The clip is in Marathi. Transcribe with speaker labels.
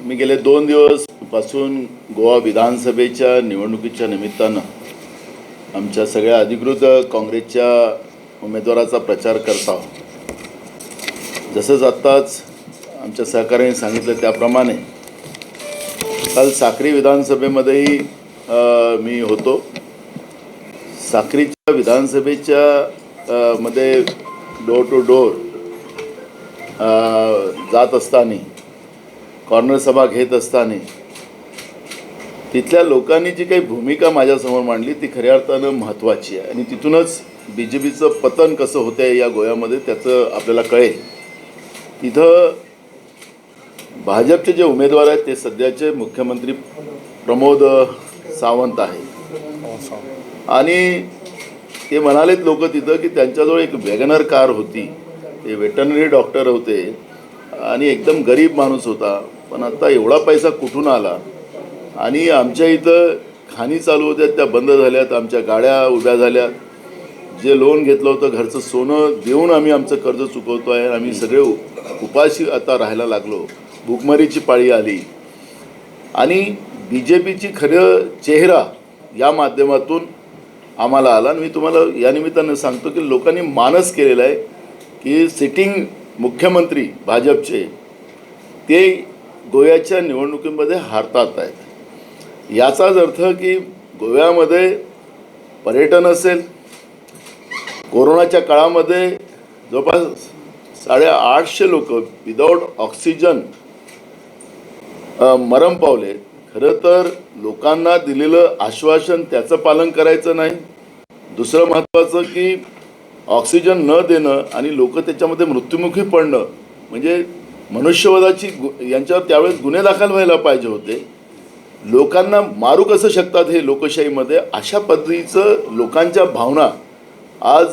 Speaker 1: मी गेले 2 दिवस पासून गोवा विधानसभेच्या निवडणुकीच्या निमित्तानं आमच्या सगळ्या अधिकृत काँग्रेसच्या उमेदवाराचा प्रचार करत आहोत। जसंच आत्ताच आमच्या सहकार्याने सांगितलं त्याप्रमाणे काल साक्री विधानसभेमध्येही मी होतो। साक्रीच्या विधानसभेच्या मध्ये डोर टू डोर जात असताना कॉर्नर सभा घेत असताना तिथल्या लोकांनी जी काही भूमिका माझ्यासमोर मांडली ती खऱ्या अर्थानं महत्त्वाची आहे आणि तिथूनच BJPचं पतन कसं होतंय या गोव्यामध्ये त्याचं आपल्याला कळेल। इथं भाजपचे जे उमेदवार आहेत ते सध्याचे मुख्यमंत्री प्रमोद सावंत आहेत आणि ते म्हणालेत लोक तिथं की त्यांच्याजवळ एक वॅगनर कार होती, ते वेटरनरी डॉक्टर होते आणि एकदम गरीब माणूस होता, पण आता एवढा पैसा कुठून आला आणि आमच्या इथं खाणी चालू होत्या त्या बंद झाल्यात, आमच्या गाड्या उभ्या झाल्यात, जे लोन घेतलं होतं घरचं सोनं देऊन आम्ही आमचं कर्ज चुकवतो आहे, आम्ही सगळे उपाशी आता राहायला लागलो, भूकमारीची पाळी आली आणि BJPची खरं चेहरा या माध्यमातून आम्हाला आला। आणि मी तुम्हाला या निमित्तानं सांगतो की लोकांनी मानस केलेला आहे की सिटिंग मुख्यमंत्री भाजपचे ते गोव्याच्या निवडणुकीमध्ये हारतात आहेत। याचाच अर्थ की गोव्यामध्ये पर्यटन असेल, कोरोनाच्या काळामध्ये जवळपास 850 लोक विदाऊट ऑक्सिजन मरण पावले। खरं तर लोकांना दिलेलं आश्वासन त्याचं पालन करायचं नाही। दुसरं महत्त्वाचं की ऑक्सिजन न देणं आणि लोक त्याच्यामध्ये मृत्युमुखी पडणं म्हणजे मनुष्यवधाची यांच्यावर त्यावेळेस गुन्हे दाखल व्हायला पाहिजे होते। लोकांना मारू कसं शकतात हे लोकशाहीमध्ये, अशा पद्धतीचं लोकांच्या भावना आज